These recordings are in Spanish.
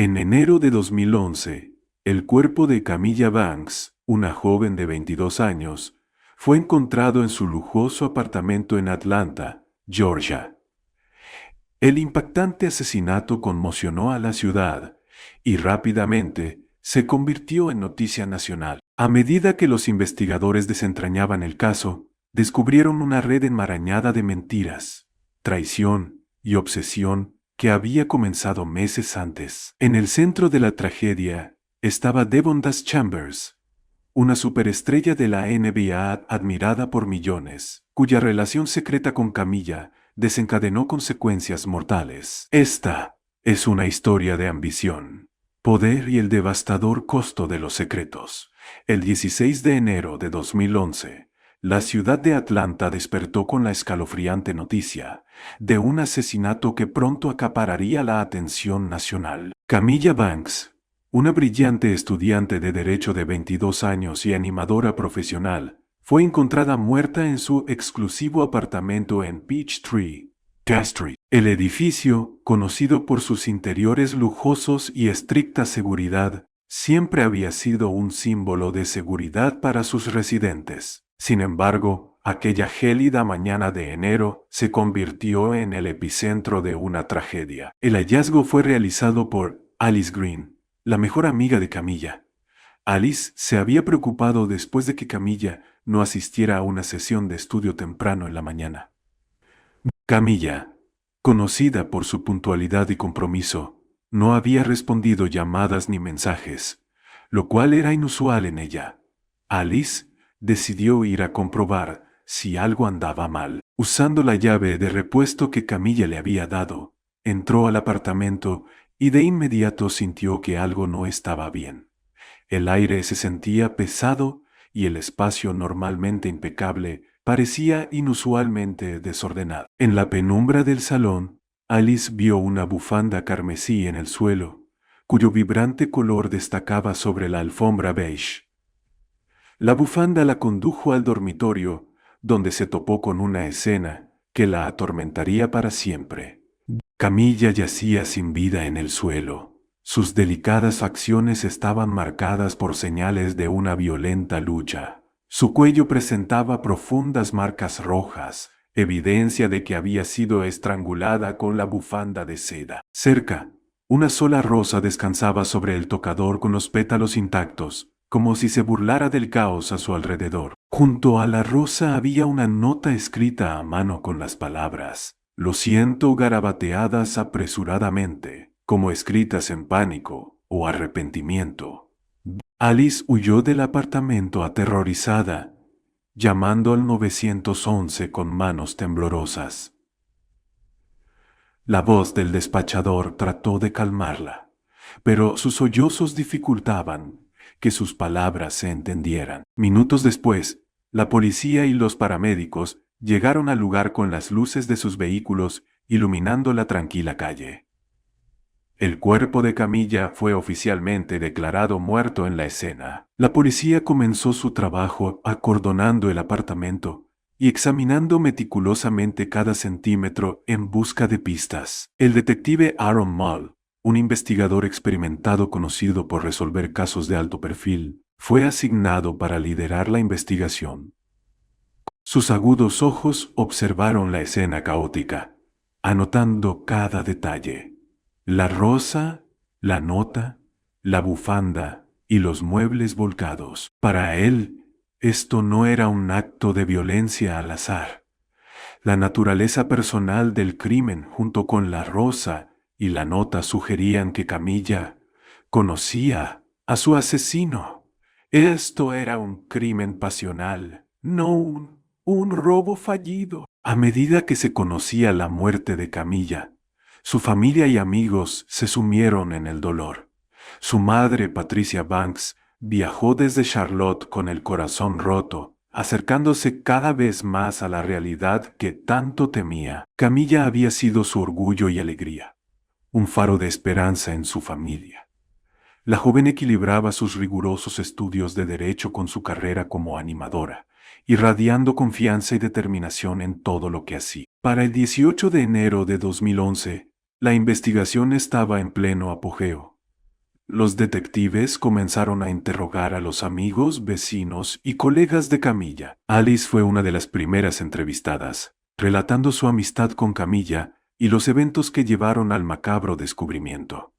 En enero de 2011, el cuerpo de Camilla Banks, una joven de 22 años, fue encontrado en su lujoso apartamento en Atlanta, Georgia. El impactante asesinato conmocionó a la ciudad y rápidamente se convirtió en noticia nacional. A medida que los investigadores desentrañaban el caso, descubrieron una red enmarañada de mentiras, traición y obsesión que había comenzado meses antes. En el centro de la tragedia estaba Devontae Chambers, una superestrella de la NBA admirada por millones, cuya relación secreta con Camilla desencadenó consecuencias mortales. Esta es una historia de ambición, poder y el devastador costo de los secretos. El 16 de enero de 2011, la ciudad de Atlanta despertó con la escalofriante noticia de un asesinato que pronto acapararía la atención nacional. Camilla Banks, una brillante estudiante de Derecho de 22 años y animadora profesional, fue encontrada muerta en su exclusivo apartamento en Peachtree Street. El edificio, conocido por sus interiores lujosos y estricta seguridad, siempre había sido un símbolo de seguridad para sus residentes. Sin embargo, aquella gélida mañana de enero se convirtió en el epicentro de una tragedia. El hallazgo fue realizado por Alice Green, la mejor amiga de Camilla. Alice se había preocupado después de que Camilla no asistiera a una sesión de estudio temprano en la mañana. Camilla, conocida por su puntualidad y compromiso, no había respondido llamadas ni mensajes, lo cual era inusual en ella. Alice decidió ir a comprobar si algo andaba mal. Usando la llave de repuesto que Camilla le había dado, entró al apartamento y de inmediato sintió que algo no estaba bien. El aire se sentía pesado y el espacio normalmente impecable parecía inusualmente desordenado. En la penumbra del salón, Alice vio una bufanda carmesí en el suelo, cuyo vibrante color destacaba sobre la alfombra beige. La bufanda la condujo al dormitorio, donde se topó con una escena que la atormentaría para siempre. Camilla yacía sin vida en el suelo. Sus delicadas facciones estaban marcadas por señales de una violenta lucha. Su cuello presentaba profundas marcas rojas, evidencia de que había sido estrangulada con la bufanda de seda. Cerca, una sola rosa descansaba sobre el tocador con los pétalos intactos, como si se burlara del caos a su alrededor. Junto a la rosa había una nota escrita a mano con las palabras "Lo siento", garabateadas apresuradamente, como escritas en pánico o arrepentimiento. Alice huyó del apartamento aterrorizada, llamando al 911 con manos temblorosas. La voz del despachador trató de calmarla, pero sus sollozos dificultaban que sus palabras se entendieran. Minutos después, la policía y los paramédicos llegaron al lugar con las luces de sus vehículos iluminando la tranquila calle. El cuerpo de Camilla fue oficialmente declarado muerto en la escena. La policía comenzó su trabajo acordonando el apartamento y examinando meticulosamente cada centímetro en busca de pistas. El detective Aaron Mull, un investigador experimentado conocido por resolver casos de alto perfil, fue asignado para liderar la investigación. Sus agudos ojos observaron la escena caótica, anotando cada detalle. La rosa, la nota, la bufanda y los muebles volcados. Para él, esto no era un acto de violencia al azar. La naturaleza personal del crimen junto con la rosa y la nota sugerían que Camilla conocía a su asesino. Esto era un crimen pasional, no un robo fallido. A medida que se conocía la muerte de Camilla, su familia y amigos se sumieron en el dolor. Su madre, Patricia Banks, viajó desde Charlotte con el corazón roto, acercándose cada vez más a la realidad que tanto temía. Camilla había sido su orgullo y alegría, un faro de esperanza en su familia. La joven equilibraba sus rigurosos estudios de derecho con su carrera como animadora, irradiando confianza y determinación en todo lo que hacía. Para el 18 de enero de 2011, la investigación estaba en pleno apogeo. Los detectives comenzaron a interrogar a los amigos, vecinos y colegas de Camilla. Alice fue una de las primeras entrevistadas, relatando su amistad con Camilla y los eventos que llevaron al macabro descubrimiento.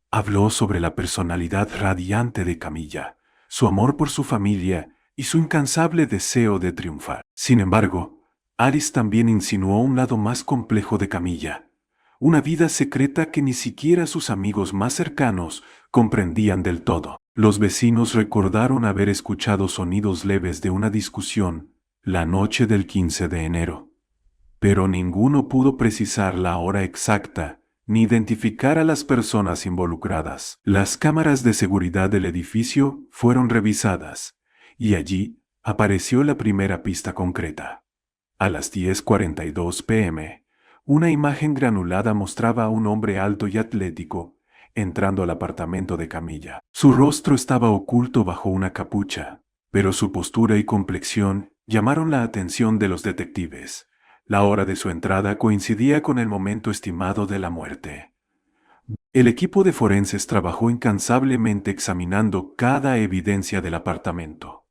Habló sobre la personalidad radiante de Camilla, su amor por su familia y su incansable deseo de triunfar. Sin embargo, Alice también insinuó un lado más complejo de Camilla, una vida secreta que ni siquiera sus amigos más cercanos comprendían del todo. Los vecinos recordaron haber escuchado sonidos leves de una discusión la noche del 15 de enero, pero ninguno pudo precisar la hora exacta ni identificar a las personas involucradas. Las cámaras de seguridad del edificio fueron revisadas, y allí apareció la primera pista concreta. A las 10:42 p.m., una imagen granulada mostraba a un hombre alto y atlético entrando al apartamento de Camilla. Su rostro estaba oculto bajo una capucha, pero su postura y complexión llamaron la atención de los detectives. La hora de su entrada coincidía con el momento estimado de la muerte. El equipo de forenses trabajó incansablemente examinando cada evidencia del apartamento.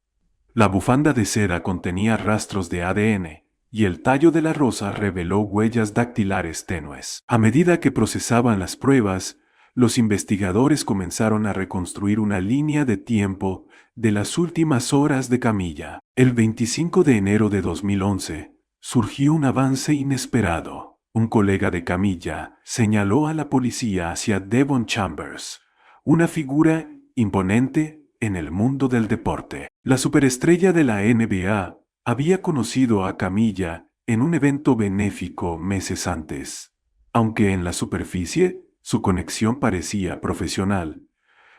La bufanda de seda contenía rastros de ADN, y el tallo de la rosa reveló huellas dactilares tenues. A medida que procesaban las pruebas, los investigadores comenzaron a reconstruir una línea de tiempo de las últimas horas de Camilla. El 25 de enero de 2011, surgió un avance inesperado. Un colega de Camilla señaló a la policía hacia Devon Chambers, una figura imponente en el mundo del deporte. La superestrella de la NBA había conocido a Camilla en un evento benéfico meses antes. Aunque en la superficie su conexión parecía profesional,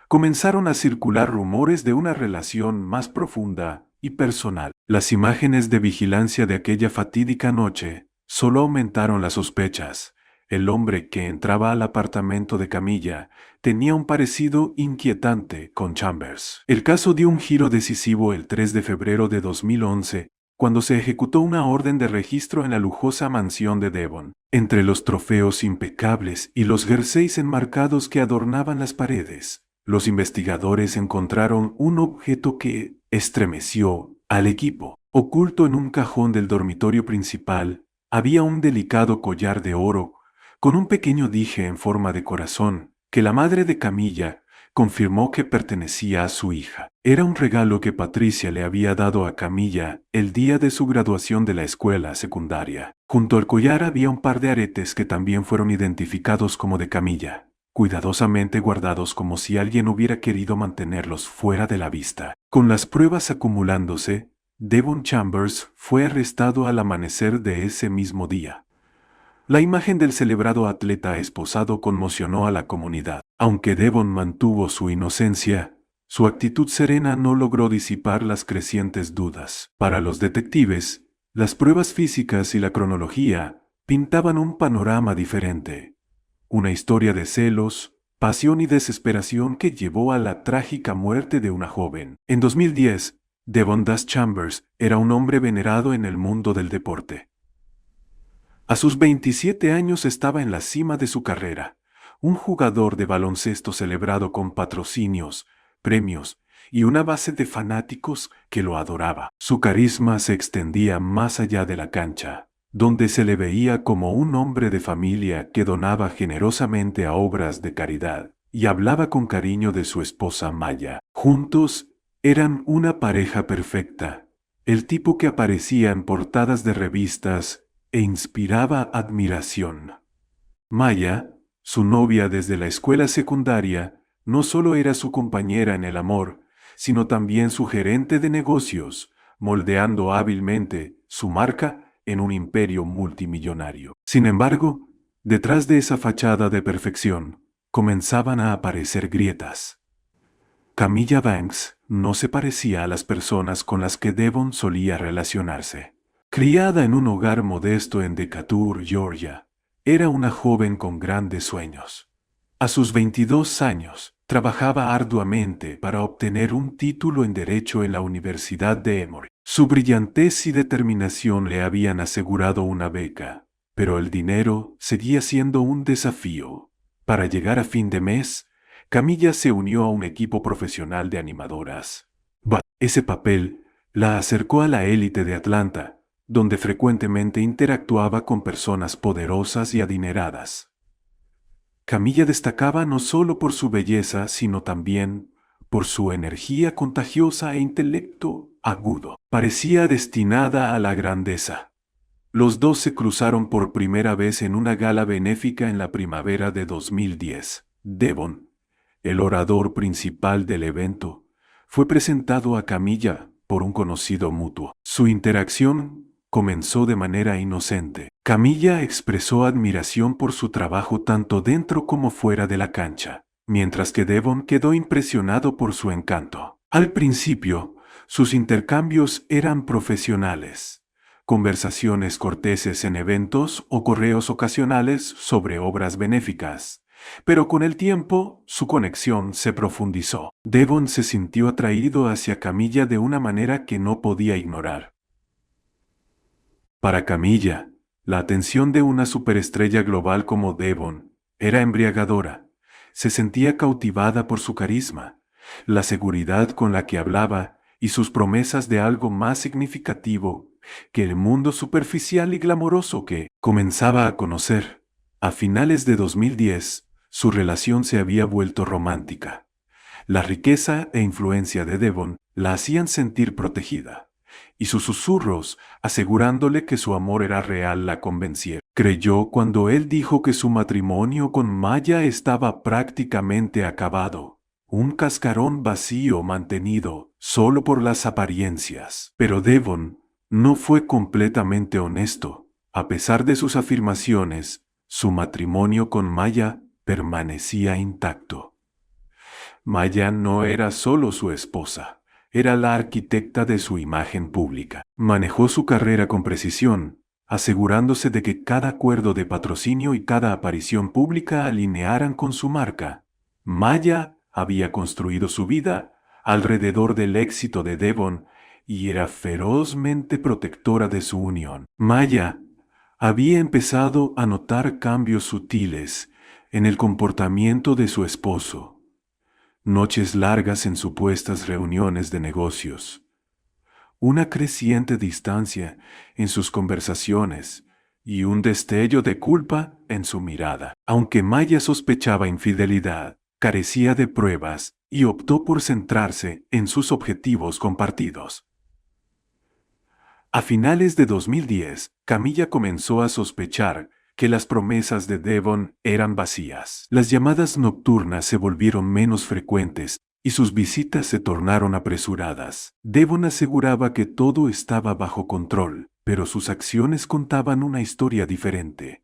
comenzaron a circular rumores de una relación más profunda y personal. Las imágenes de vigilancia de aquella fatídica noche solo aumentaron las sospechas. El hombre que entraba al apartamento de Camilla tenía un parecido inquietante con Chambers. El caso dio un giro decisivo el 3 de febrero de 2011, cuando se ejecutó una orden de registro en la lujosa mansión de Devon. Entre los trofeos impecables y los jerseys enmarcados que adornaban las paredes, los investigadores encontraron un objeto que estremeció al equipo. Oculto en un cajón del dormitorio principal, había un delicado collar de oro con un pequeño dije en forma de corazón que la madre de Camilla confirmó que pertenecía a su hija. Era un regalo que Patricia le había dado a Camilla el día de su graduación de la escuela secundaria. Junto al collar había un par de aretes que también fueron identificados como de Camilla, cuidadosamente guardados como si alguien hubiera querido mantenerlos fuera de la vista. Con las pruebas acumulándose, Devon Chambers fue arrestado al amanecer de ese mismo día. La imagen del celebrado atleta esposado conmocionó a la comunidad. Aunque Devon mantuvo su inocencia, su actitud serena no logró disipar las crecientes dudas. Para los detectives, las pruebas físicas y la cronología pintaban un panorama diferente. Una historia de celos, pasión y desesperación que llevó a la trágica muerte de una joven. En 2010, Devon Das Chambers era un hombre venerado en el mundo del deporte. A sus 27 años estaba en la cima de su carrera, un jugador de baloncesto celebrado con patrocinios, premios y una base de fanáticos que lo adoraba. Su carisma se extendía más allá de la cancha, donde se le veía como un hombre de familia que donaba generosamente a obras de caridad y hablaba con cariño de su esposa Maya. Juntos eran una pareja perfecta, el tipo que aparecía en portadas de revistas e inspiraba admiración. Maya, su novia desde la escuela secundaria, no solo era su compañera en el amor, sino también su gerente de negocios, moldeando hábilmente su marca en un imperio multimillonario. Sin embargo, detrás de esa fachada de perfección, comenzaban a aparecer grietas. Camilla Banks no se parecía a las personas con las que Devon solía relacionarse. Criada en un hogar modesto en Decatur, Georgia, era una joven con grandes sueños. A sus 22 años, trabajaba arduamente para obtener un título en Derecho en la Universidad de Emory. Su brillantez y determinación le habían asegurado una beca, pero el dinero seguía siendo un desafío. Para llegar a fin de mes, Camilla se unió a un equipo profesional de animadoras. Ese papel la acercó a la élite de Atlanta, donde frecuentemente interactuaba con personas poderosas y adineradas. Camilla destacaba no solo por su belleza, sino también por su energía contagiosa e intelecto agudo. Parecía destinada a la grandeza. Los dos se cruzaron por primera vez en una gala benéfica en la primavera de 2010. Devon, el orador principal del evento, fue presentado a Camilla por un conocido mutuo. Su interacción comenzó de manera inocente. Camilla expresó admiración por su trabajo tanto dentro como fuera de la cancha, mientras que Devon quedó impresionado por su encanto. Al principio, sus intercambios eran profesionales. Conversaciones corteses en eventos o correos ocasionales sobre obras benéficas. Pero con el tiempo, su conexión se profundizó. Devon se sintió atraído hacia Camilla de una manera que no podía ignorar. Para Camilla, la atención de una superestrella global como Devon era embriagadora. Se sentía cautivada por su carisma, la seguridad con la que hablaba y sus promesas de algo más significativo que el mundo superficial y glamoroso que comenzaba a conocer. A finales de 2010, su relación se había vuelto romántica. La riqueza e influencia de Devon la hacían sentir protegida, y sus susurros, asegurándole que su amor era real, la convencieron. Creyó cuando él dijo que su matrimonio con Maya estaba prácticamente acabado. Un cascarón vacío mantenido solo por las apariencias. Pero Devon no fue completamente honesto. A pesar de sus afirmaciones, su matrimonio con Maya permanecía intacto. Maya no era solo su esposa, era la arquitecta de su imagen pública. Manejó su carrera con precisión, asegurándose de que cada acuerdo de patrocinio y cada aparición pública alinearan con su marca. Maya había construido su vida alrededor del éxito de Devon y era ferozmente protectora de su unión. Maya había empezado a notar cambios sutiles en el comportamiento de su esposo. Noches largas en supuestas reuniones de negocios, una creciente distancia en sus conversaciones y un destello de culpa en su mirada. Aunque Maya sospechaba infidelidad, carecía de pruebas y optó por centrarse en sus objetivos compartidos. A finales de 2010, Camilla comenzó a sospechar que las promesas de Devon eran vacías. Las llamadas nocturnas se volvieron menos frecuentes y sus visitas se tornaron apresuradas. Devon aseguraba que todo estaba bajo control, pero sus acciones contaban una historia diferente.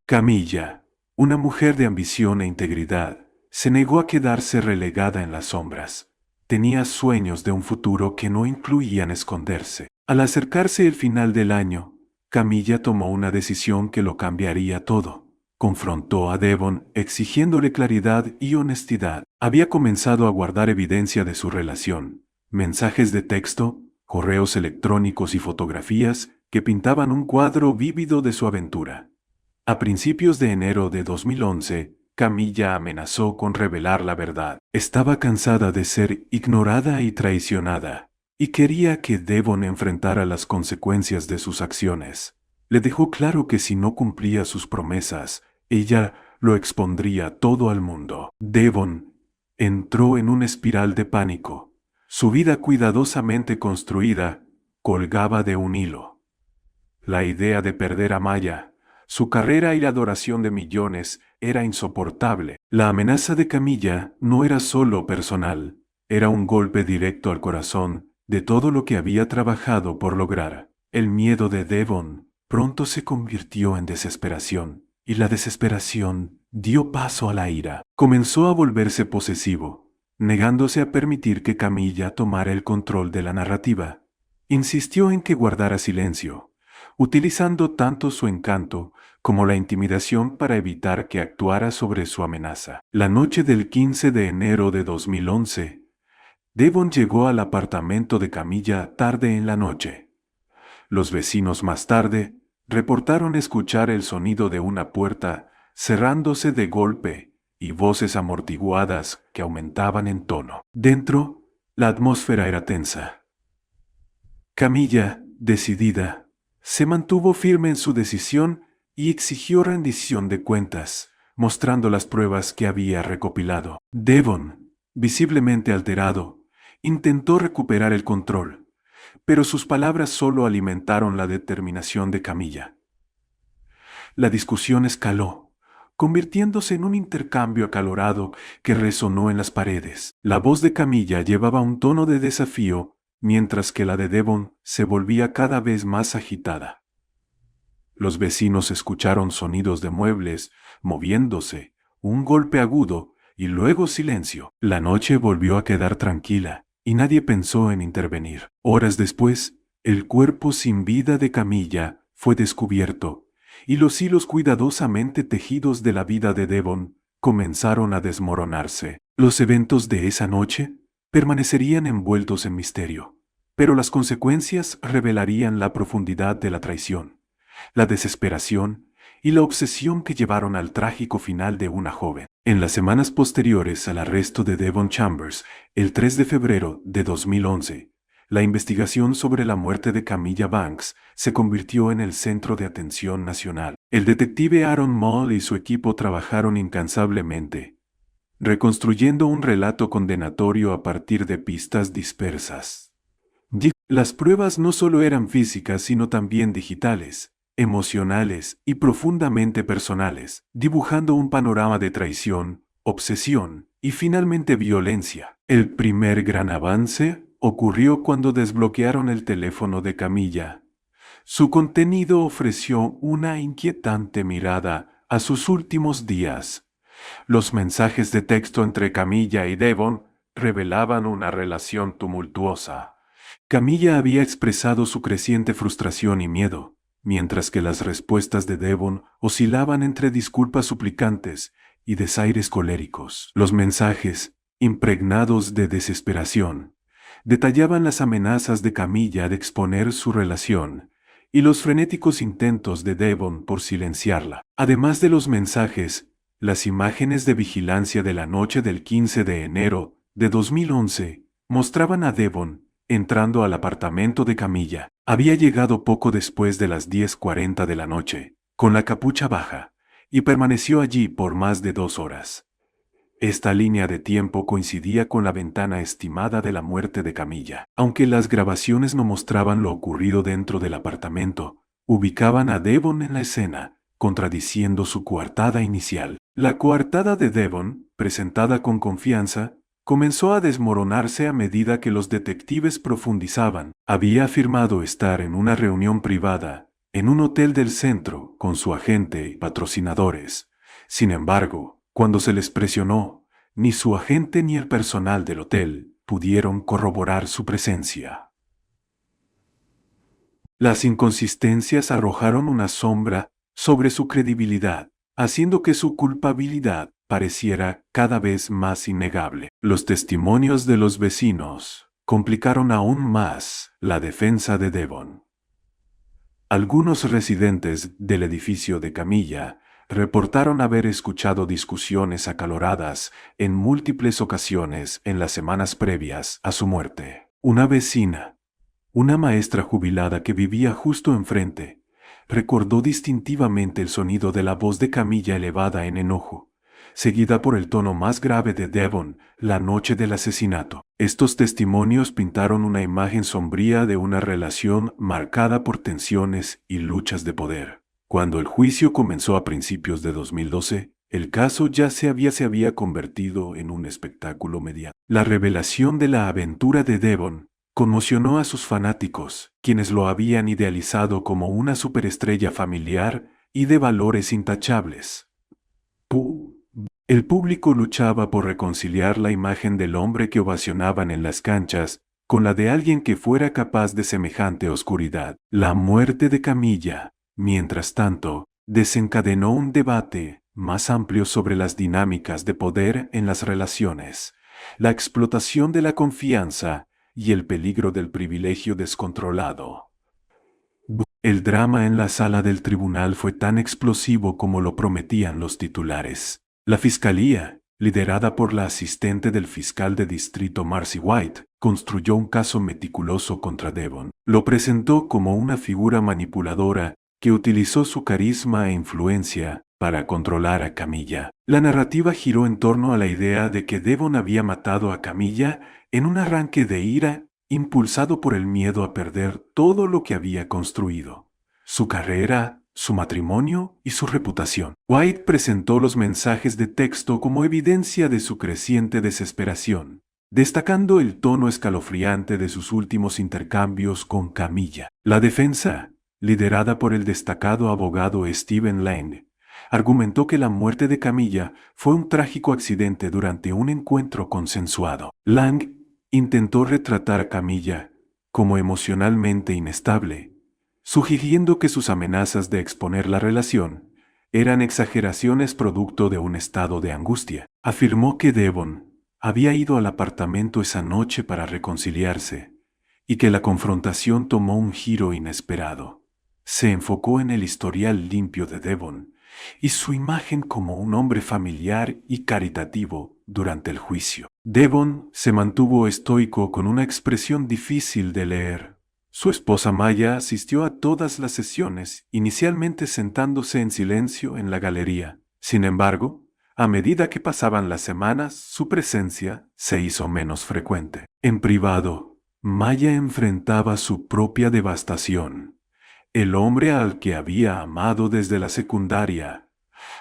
Camilla, una mujer de ambición e integridad, se negó a quedarse relegada en las sombras. Tenía sueños de un futuro que no incluían esconderse. Al acercarse el final del año, Camilla tomó una decisión que lo cambiaría todo. Confrontó a Devon exigiéndole claridad y honestidad. Había comenzado a guardar evidencia de su relación, mensajes de texto, correos electrónicos y fotografías que pintaban un cuadro vívido de su aventura. A principios de enero de 2011, Camilla amenazó con revelar la verdad. Estaba cansada de ser ignorada y traicionada, y quería que Devon enfrentara las consecuencias de sus acciones. Le dejó claro que si no cumplía sus promesas, ella lo expondría todo al mundo. Devon entró en una espiral de pánico. Su vida cuidadosamente construida colgaba de un hilo. La idea de perder a Maya, su carrera y la adoración de millones era insoportable. La amenaza de Camilla no era solo personal, era un golpe directo al corazón de todo lo que había trabajado por lograr. El miedo de Devon pronto se convirtió en desesperación, y la desesperación dio paso a la ira. Comenzó a volverse posesivo, negándose a permitir que Camilla tomara el control de la narrativa. Insistió en que guardara silencio, utilizando tanto su encanto como la intimidación para evitar que actuara sobre su amenaza. La noche del 15 de enero de 2011, Devon llegó al apartamento de Camilla tarde en la noche. Los vecinos más tarde reportaron escuchar el sonido de una puerta cerrándose de golpe y voces amortiguadas que aumentaban en tono. Dentro, la atmósfera era tensa. Camilla, decidida, se mantuvo firme en su decisión y exigió rendición de cuentas, mostrando las pruebas que había recopilado. Devon, visiblemente alterado, intentó recuperar el control, pero sus palabras solo alimentaron la determinación de Camilla. La discusión escaló, convirtiéndose en un intercambio acalorado que resonó en las paredes. La voz de Camilla llevaba un tono de desafío, mientras que la de Devon se volvía cada vez más agitada. Los vecinos escucharon sonidos de muebles moviéndose, un golpe agudo y luego silencio. La noche volvió a quedar tranquila y nadie pensó en intervenir. Horas después, el cuerpo sin vida de Camilla fue descubierto y los hilos cuidadosamente tejidos de la vida de Devon comenzaron a desmoronarse. Los eventos de esa noche permanecerían envueltos en misterio, pero las consecuencias revelarían la profundidad de la traición, la desesperación y la obsesión que llevaron al trágico final de una joven. En las semanas posteriores al arresto de Devon Chambers, el 3 de febrero de 2011, la investigación sobre la muerte de Camilla Banks se convirtió en el centro de atención nacional. El detective Aaron Moll y su equipo trabajaron incansablemente, reconstruyendo un relato condenatorio a partir de pistas dispersas. Las pruebas no solo eran físicas, sino también digitales, emocionales y profundamente personales, dibujando un panorama de traición, obsesión y finalmente violencia. El primer gran avance ocurrió cuando desbloquearon el teléfono de Camilla. Su contenido ofreció una inquietante mirada a sus últimos días. Los mensajes de texto entre Camilla y Devon revelaban una relación tumultuosa. Camilla había expresado su creciente frustración y miedo, mientras que las respuestas de Devon oscilaban entre disculpas suplicantes y desaires coléricos. Los mensajes, impregnados de desesperación, detallaban las amenazas de Camilla de exponer su relación y los frenéticos intentos de Devon por silenciarla. Además de los mensajes, las imágenes de vigilancia de la noche del 15 de enero de 2011 mostraban a Devon entrando al apartamento de Camilla. Había llegado poco después de las 10:40 de la noche, con la capucha baja, y permaneció allí por más de 2 horas. Esta línea de tiempo coincidía con la ventana estimada de la muerte de Camilla. Aunque las grabaciones no mostraban lo ocurrido dentro del apartamento, ubicaban a Devon en la escena, contradiciendo su coartada inicial. La coartada de Devon, presentada con confianza, comenzó a desmoronarse a medida que los detectives profundizaban. Había afirmado estar en una reunión privada, en un hotel del centro, con su agente y patrocinadores. Sin embargo, cuando se les presionó, ni su agente ni el personal del hotel pudieron corroborar su presencia. Las inconsistencias arrojaron una sombra sobre su credibilidad, haciendo que su culpabilidad pareciera cada vez más innegable. Los testimonios de los vecinos complicaron aún más la defensa de Devon. Algunos residentes del edificio de Camilla reportaron haber escuchado discusiones acaloradas en múltiples ocasiones en las semanas previas a su muerte. Una vecina, una maestra jubilada que vivía justo enfrente, recordó distintivamente el sonido de la voz de Camilla elevada en enojo, seguida por el tono más grave de Devon la noche del asesinato. Estos testimonios pintaron una imagen sombría de una relación marcada por tensiones y luchas de poder. Cuando el juicio comenzó a principios de 2012, el caso ya se había convertido en un espectáculo mediático. La revelación de la aventura de Devon conmocionó a sus fanáticos, quienes lo habían idealizado como una superestrella familiar y de valores intachables. El público luchaba por reconciliar la imagen del hombre que ovacionaban en las canchas con la de alguien que fuera capaz de semejante oscuridad. La muerte de Camilla, mientras tanto, desencadenó un debate más amplio sobre las dinámicas de poder en las relaciones, la explotación de la confianza y el peligro del privilegio descontrolado. El drama en la sala del tribunal fue tan explosivo como lo prometían los titulares. La fiscalía, liderada por la asistente del fiscal de distrito Marcy White, construyó un caso meticuloso contra Devon. Lo presentó como una figura manipuladora que utilizó su carisma e influencia para controlar a Camilla. La narrativa giró en torno a la idea de que Devon había matado a Camilla en un arranque de ira impulsado por el miedo a perder todo lo que había construido: su carrera, su matrimonio y su reputación. White presentó los mensajes de texto como evidencia de su creciente desesperación, destacando el tono escalofriante de sus últimos intercambios con Camilla. La defensa, liderada por el destacado abogado Stephen Lang, argumentó que la muerte de Camilla fue un trágico accidente durante un encuentro consensuado. Lang intentó retratar a Camilla como emocionalmente inestable, sugiriendo que sus amenazas de exponer la relación eran exageraciones producto de un estado de angustia. Afirmó que Devon había ido al apartamento esa noche para reconciliarse y que la confrontación tomó un giro inesperado. Se enfocó en el historial limpio de Devon y su imagen como un hombre familiar y caritativo durante el juicio. Devon se mantuvo estoico con una expresión difícil de leer. Su esposa Maya asistió a todas las sesiones, inicialmente sentándose en silencio en la galería. Sin embargo, a medida que pasaban las semanas, su presencia se hizo menos frecuente. En privado, Maya enfrentaba su propia devastación. El hombre al que había amado desde la secundaria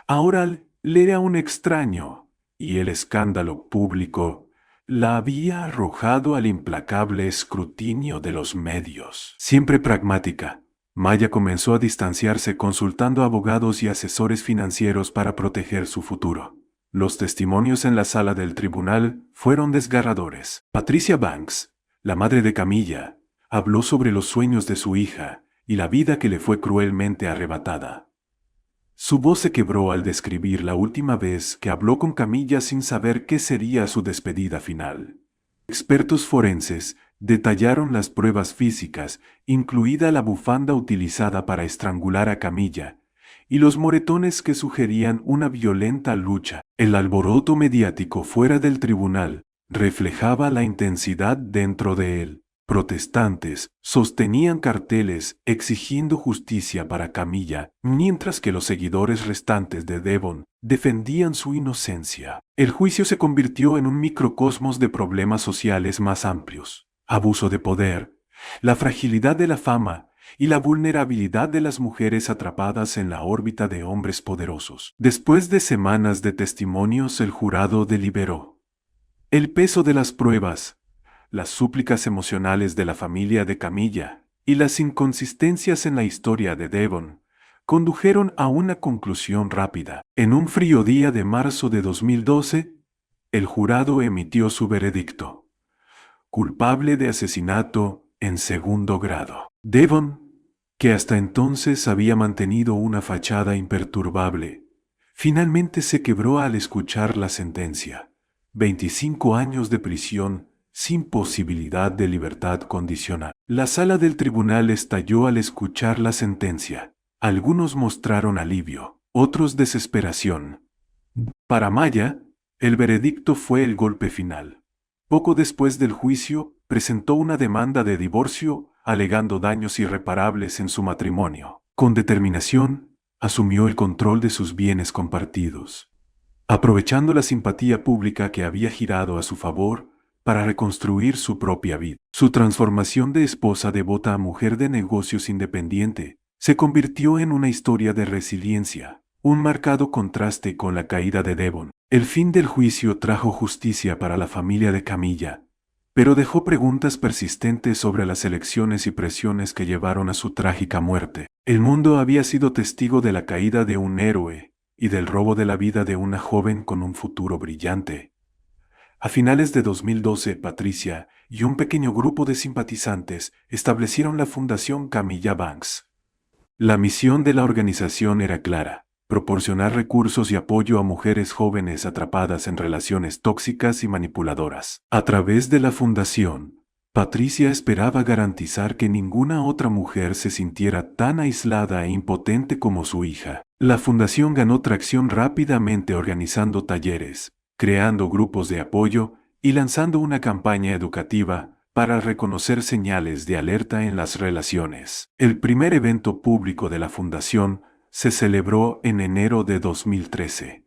ahora le era un extraño, y el escándalo público la había arrojado al implacable escrutinio de los medios. Siempre pragmática, Maya comenzó a distanciarse consultando abogados y asesores financieros para proteger su futuro. Los testimonios en la sala del tribunal fueron desgarradores. Patricia Banks, la madre de Camilla, habló sobre los sueños de su hija y la vida que le fue cruelmente arrebatada. Su voz se quebró al describir la última vez que habló con Camilla sin saber qué sería su despedida final. Expertos forenses detallaron las pruebas físicas, incluida la bufanda utilizada para estrangular a Camilla, y los moretones que sugerían una violenta lucha. El alboroto mediático fuera del tribunal reflejaba la intensidad dentro de él. Protestantes sostenían carteles exigiendo justicia para Camilla, mientras que los seguidores restantes de Devon defendían su inocencia. El juicio se convirtió en un microcosmos de problemas sociales más amplios: abuso de poder, la fragilidad de la fama y la vulnerabilidad de las mujeres atrapadas en la órbita de hombres poderosos. Después de semanas de testimonios, el jurado deliberó. El peso de las pruebas, las súplicas emocionales de la familia de Camilla y las inconsistencias en la historia de Devon condujeron a una conclusión rápida. En un frío día de marzo de 2012, el jurado emitió su veredicto: culpable de asesinato en segundo grado. Devon, que hasta entonces había mantenido una fachada imperturbable, finalmente se quebró al escuchar la sentencia: 25 años de prisión sin posibilidad de libertad condicional. La sala del tribunal estalló al escuchar la sentencia. Algunos mostraron alivio, otros desesperación. Para Maya, el veredicto fue el golpe final. Poco después del juicio, presentó una demanda de divorcio, alegando daños irreparables en su matrimonio. Con determinación, asumió el control de sus bienes compartidos, aprovechando la simpatía pública que había girado a su favor para reconstruir su propia vida. Su transformación de esposa devota a mujer de negocios independiente se convirtió en una historia de resiliencia, un marcado contraste con la caída de Devon. El fin del juicio trajo justicia para la familia de Camilla, pero dejó preguntas persistentes sobre las elecciones y presiones que llevaron a su trágica muerte. El mundo había sido testigo de la caída de un héroe y del robo de la vida de una joven con un futuro brillante. A finales de 2012, Patricia y un pequeño grupo de simpatizantes establecieron la Fundación Camilla Banks. La misión de la organización era clara: proporcionar recursos y apoyo a mujeres jóvenes atrapadas en relaciones tóxicas y manipuladoras. A través de la fundación, Patricia esperaba garantizar que ninguna otra mujer se sintiera tan aislada e impotente como su hija. La fundación ganó tracción rápidamente organizando talleres, creando grupos de apoyo y lanzando una campaña educativa para reconocer señales de alerta en las relaciones. El primer evento público de la fundación se celebró en enero de 2013.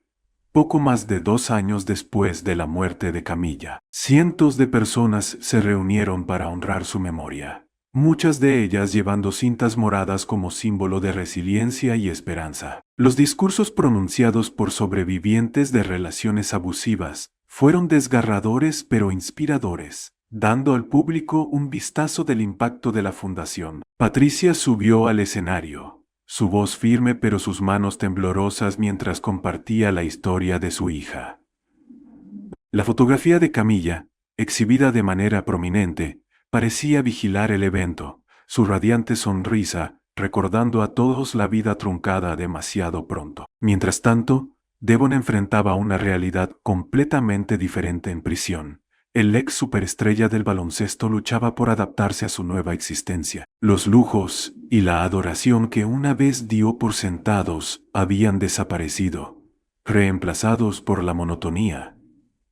Poco más de 2 años después de la muerte de Camilla, cientos de personas se reunieron para honrar su memoria, muchas de ellas llevando cintas moradas como símbolo de resiliencia y esperanza. Los discursos pronunciados por sobrevivientes de relaciones abusivas fueron desgarradores pero inspiradores, dando al público un vistazo del impacto de la fundación. Patricia subió al escenario, su voz firme pero sus manos temblorosas mientras compartía la historia de su hija. La fotografía de Camilla, exhibida de manera prominente, parecía vigilar el evento, su radiante sonrisa, recordando a todos la vida truncada demasiado pronto. Mientras tanto, Devon enfrentaba una realidad completamente diferente en prisión. El ex superestrella del baloncesto luchaba por adaptarse a su nueva existencia. Los lujos y la adoración que una vez dio por sentados habían desaparecido, reemplazados por la monotonía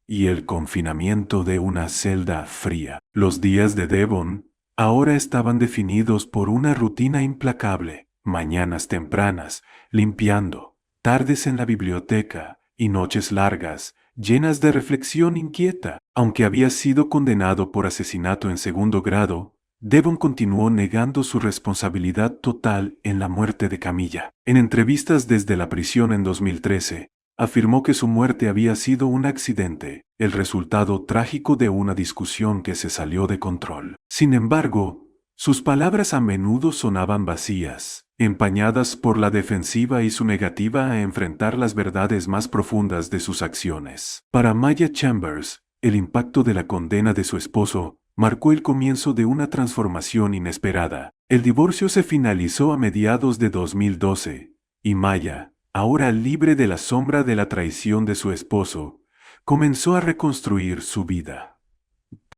y el confinamiento de una celda fría. Los días de Devon ahora estaban definidos por una rutina implacable: mañanas tempranas, limpiando, tardes en la biblioteca y noches largas, llenas de reflexión inquieta. Aunque había sido condenado por asesinato en segundo grado, Devon continuó negando su responsabilidad total en la muerte de Camilla. En entrevistas desde la prisión en 2013, afirmó que su muerte había sido un accidente, el resultado trágico de una discusión que se salió de control. Sin embargo, sus palabras a menudo sonaban vacías, empañadas por la defensiva y su negativa a enfrentar las verdades más profundas de sus acciones. Para Maya Chambers, el impacto de la condena de su esposo marcó el comienzo de una transformación inesperada. El divorcio se finalizó a mediados de 2012, y Maya, ahora libre de la sombra de la traición de su esposo, comenzó a reconstruir su vida.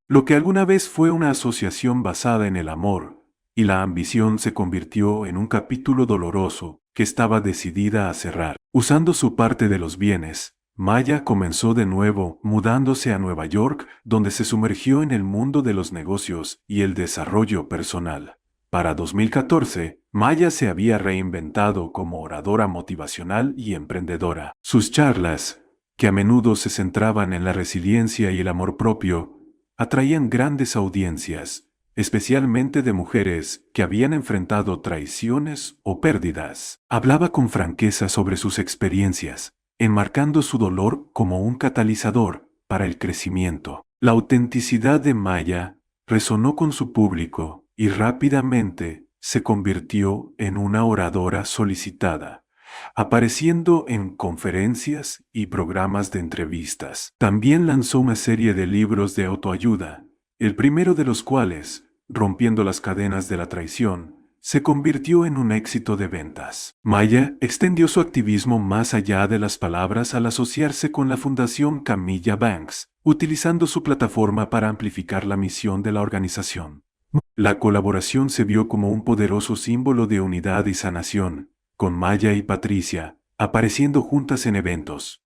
Lo que alguna vez fue una asociación basada en el amor y la ambición se convirtió en un capítulo doloroso que estaba decidida a cerrar. Usando su parte de los bienes, Maya comenzó de nuevo, mudándose a Nueva York, donde se sumergió en el mundo de los negocios y el desarrollo personal. Para 2014, Maya se había reinventado como oradora motivacional y emprendedora. Sus charlas, que a menudo se centraban en la resiliencia y el amor propio, atraían grandes audiencias, especialmente de mujeres que habían enfrentado traiciones o pérdidas. Hablaba con franqueza sobre sus experiencias, enmarcando su dolor como un catalizador para el crecimiento. La autenticidad de Maya resonó con su público y rápidamente se convirtió en una oradora solicitada, apareciendo en conferencias y programas de entrevistas. También lanzó una serie de libros de autoayuda, el primero de los cuales, Rompiendo las cadenas de la traición, se convirtió en un éxito de ventas. Maya extendió su activismo más allá de las palabras al asociarse con la Fundación Camilla Banks, utilizando su plataforma para amplificar la misión de la organización. La colaboración se vio como un poderoso símbolo de unidad y sanación, con Maya y Patricia apareciendo juntas en eventos,